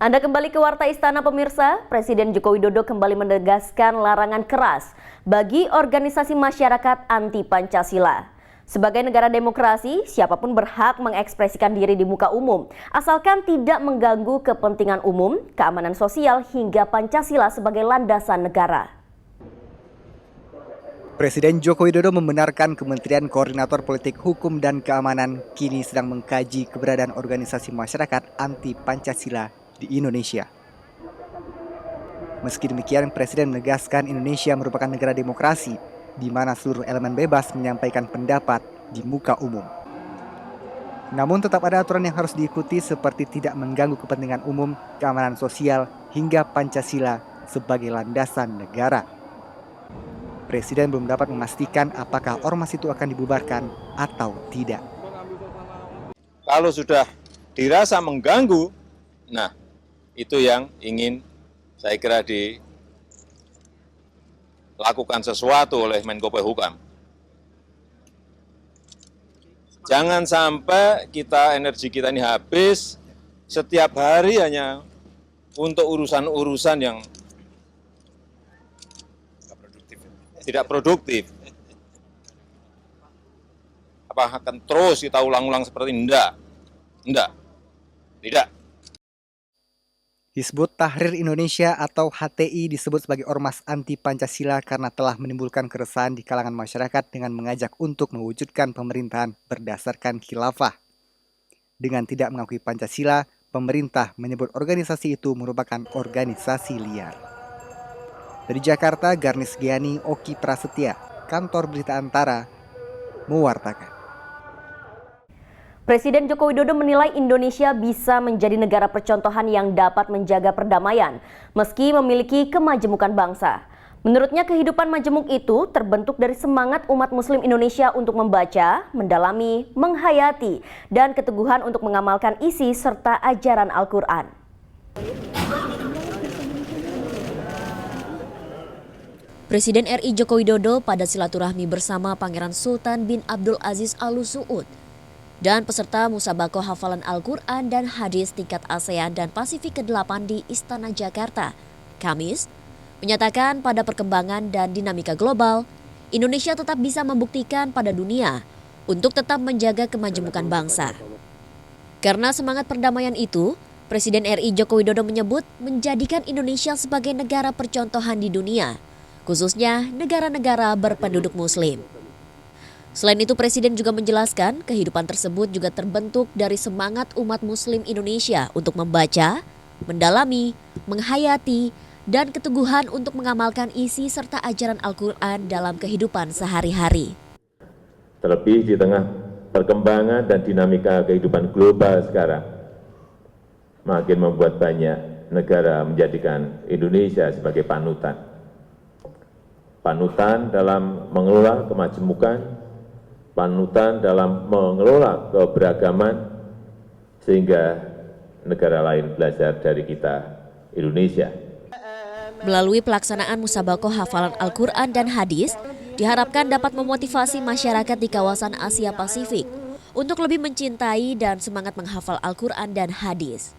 Anda kembali ke Warta Istana pemirsa. Presiden Joko Widodo kembali menegaskan larangan keras bagi organisasi masyarakat anti Pancasila. Sebagai negara demokrasi, siapapun berhak mengekspresikan diri di muka umum, asalkan tidak mengganggu kepentingan umum, keamanan sosial hingga Pancasila sebagai landasan negara. Presiden Joko Widodo membenarkan Kementerian Koordinator Politik Hukum dan Keamanan kini sedang mengkaji keberadaan organisasi masyarakat anti Pancasila di Indonesia. Meski demikian, Presiden menegaskan Indonesia merupakan negara demokrasi di mana seluruh elemen bebas menyampaikan pendapat di muka umum. Namun tetap ada aturan yang harus diikuti seperti tidak mengganggu kepentingan umum, keamanan sosial, hingga Pancasila sebagai landasan negara. Presiden belum dapat memastikan apakah ormas itu akan dibubarkan atau tidak. Kalau sudah dirasa mengganggu, nah itu yang ingin saya kira dilakukan sesuatu oleh Menko Polhukam. Jangan sampai energi kita ini habis setiap hari hanya untuk urusan-urusan yang tidak produktif. Apa akan terus kita ulang-ulang seperti ini? Enggak. Tidak. Hizbut Tahrir Indonesia atau HTI disebut sebagai ormas anti Pancasila karena telah menimbulkan keresahan di kalangan masyarakat dengan mengajak untuk mewujudkan pemerintahan berdasarkan khilafah. Dengan tidak mengakui Pancasila, pemerintah menyebut organisasi itu merupakan organisasi liar. Dari Jakarta, Garnis Giani, Oki Prasetya, Kantor Berita Antara, mewartakan. Presiden Joko Widodo menilai Indonesia bisa menjadi negara percontohan yang dapat menjaga perdamaian meski memiliki kemajemukan bangsa. Menurutnya kehidupan majemuk itu terbentuk dari semangat umat muslim Indonesia untuk membaca, mendalami, menghayati, dan keteguhan untuk mengamalkan isi serta ajaran Al-Quran. Presiden RI Joko Widodo pada silaturahmi bersama Pangeran Sultan bin Abdul Aziz Al Saud dan peserta Musabakoh Hafalan Al-Quran dan Hadis tingkat ASEAN dan Pasifik ke-8 di Istana Jakarta, Kamis, menyatakan pada perkembangan dan dinamika global, Indonesia tetap bisa membuktikan pada dunia untuk tetap menjaga kemajemukan bangsa. Karena semangat perdamaian itu, Presiden RI Joko Widodo menyebut menjadikan Indonesia sebagai negara percontohan di dunia, khususnya negara-negara berpenduduk muslim. Selain itu, Presiden juga menjelaskan kehidupan tersebut juga terbentuk dari semangat umat muslim Indonesia untuk membaca, mendalami, menghayati, dan keteguhan untuk mengamalkan isi serta ajaran Al-Quran dalam kehidupan sehari-hari. Terlebih di tengah perkembangan dan dinamika kehidupan global sekarang, makin membuat banyak negara menjadikan Indonesia sebagai panutan. Panutan dalam mengelola kemajemukan, panutan dalam mengelola keberagaman, sehingga negara lain belajar dari kita, Indonesia. Melalui pelaksanaan Musabakoh Hafalan Al-Quran dan Hadis, diharapkan dapat memotivasi masyarakat di kawasan Asia Pasifik untuk lebih mencintai dan semangat menghafal Al-Quran dan Hadis.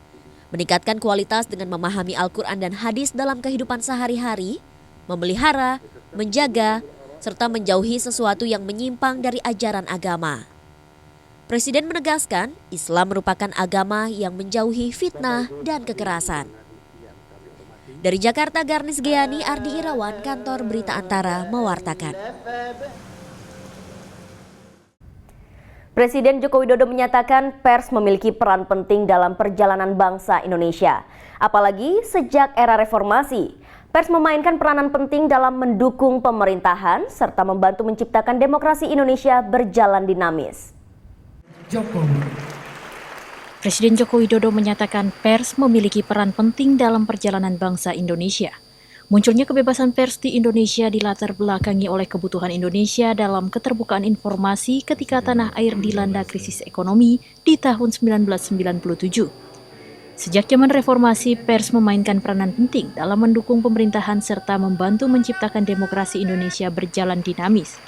Meningkatkan kualitas dengan memahami Al-Quran dan Hadis dalam kehidupan sehari-hari, memelihara, menjaga, serta menjauhi sesuatu yang menyimpang dari ajaran agama. Presiden menegaskan Islam merupakan agama yang menjauhi fitnah dan kekerasan. Dari Jakarta, Garnis Giani, Ardi Irawan, Kantor Berita Antara, mewartakan. Presiden Joko Widodo menyatakan pers memiliki peran penting dalam perjalanan bangsa Indonesia. Apalagi sejak era reformasi, pers memainkan peranan penting dalam mendukung pemerintahan serta membantu menciptakan demokrasi Indonesia berjalan dinamis. Presiden Joko Widodo menyatakan pers memiliki peran penting dalam perjalanan bangsa Indonesia. Munculnya kebebasan pers di Indonesia dilatar belakangi oleh kebutuhan Indonesia dalam keterbukaan informasi ketika tanah air dilanda krisis ekonomi di tahun 1997. Sejak zaman reformasi, pers memainkan peranan penting dalam mendukung pemerintahan serta membantu menciptakan demokrasi Indonesia berjalan dinamis.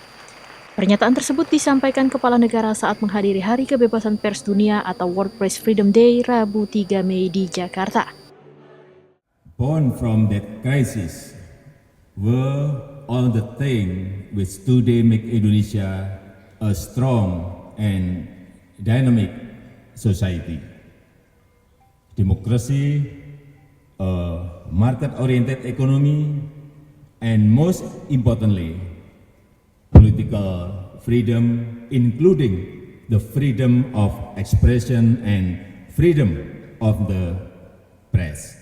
Pernyataan tersebut disampaikan Kepala Negara saat menghadiri Hari Kebebasan Pers Dunia atau World Press Freedom Day Rabu 3 Mei di Jakarta. born from that crisis were all the things which today make Indonesia a strong and dynamic society. Democracy, a market-oriented economy, and most importantly, political freedom, including the freedom of expression and freedom of the press.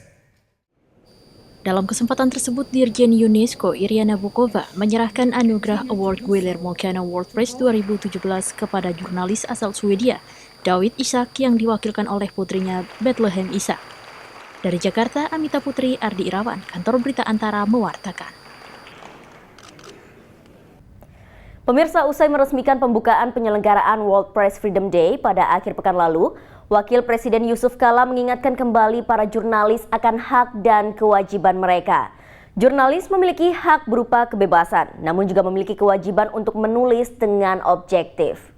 Dalam kesempatan tersebut, Dirjen UNESCO Iriana Bokova menyerahkan anugerah Award Guillermo Cano World Press 2017 kepada jurnalis asal Swedia, David Ishak, yang diwakilkan oleh putrinya Bethlehem Ishak. Dari Jakarta, Amita Putri, Ardi Irawan, Kantor Berita Antara mewartakan. Pemirsa, usai meresmikan pembukaan penyelenggaraan World Press Freedom Day pada akhir pekan lalu, Wakil Presiden Yusuf Kala mengingatkan kembali para jurnalis akan hak dan kewajiban mereka. Jurnalis memiliki hak berupa kebebasan, namun juga memiliki kewajiban untuk menulis dengan objektif.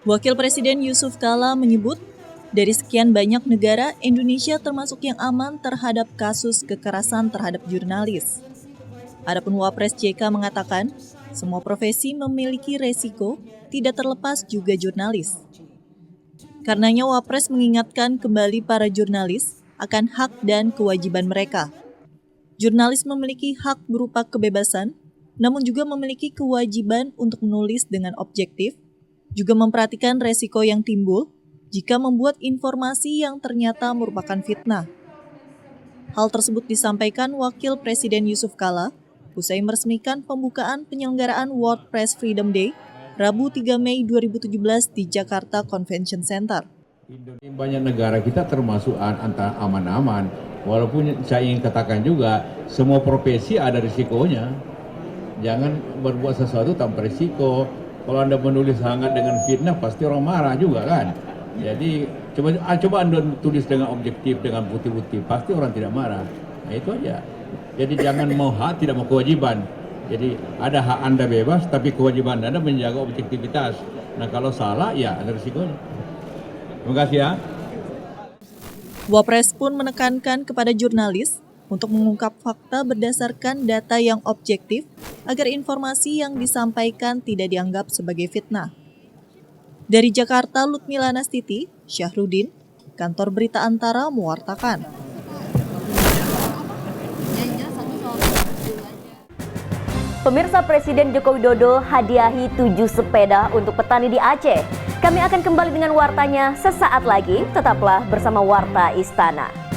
Wakil Presiden Yusuf Kala menyebut, dari sekian banyak negara, Indonesia termasuk yang aman terhadap kasus kekerasan terhadap jurnalis. Adapun Wapres JK mengatakan, semua profesi memiliki resiko, tidak terlepas juga jurnalis. Karenanya Wapres mengingatkan kembali para jurnalis akan hak dan kewajiban mereka. Jurnalis memiliki hak berupa kebebasan, namun juga memiliki kewajiban untuk menulis dengan objektif, juga memperhatikan resiko yang timbul jika membuat informasi yang ternyata merupakan fitnah. Hal tersebut disampaikan Wakil Presiden Yusuf Kala usai meresmikan pembukaan penyelenggaraan World Press Freedom Day Rabu 3 Mei 2017 di Jakarta Convention Center. Banyak negara kita termasuk antara aman-aman, walaupun saya ingin katakan juga semua profesi ada risikonya. Jangan berbuat sesuatu tanpa risiko. Kalau Anda menulis hangat dengan fitnah pasti orang marah juga kan. Jadi coba Anda tulis dengan objektif, dengan bukti-bukti, pasti orang tidak marah. Nah itu aja. Jadi jangan mau hak, tidak mau kewajiban. Jadi ada hak Anda bebas, tapi kewajiban Anda menjaga objektivitas. Nah kalau salah, ya ada risikonya. Terima kasih ya. Wapres pun menekankan kepada jurnalis untuk mengungkap fakta berdasarkan data yang objektif agar informasi yang disampaikan tidak dianggap sebagai fitnah. Dari Jakarta, Lutmila Nastiti, Syahrudin, Kantor Berita Antara mewartakan. Pemirsa, Presiden Joko Widodo hadiahi 7 sepeda untuk petani di Aceh. Kami akan kembali dengan wartanya sesaat lagi. Tetaplah bersama Warta Istana.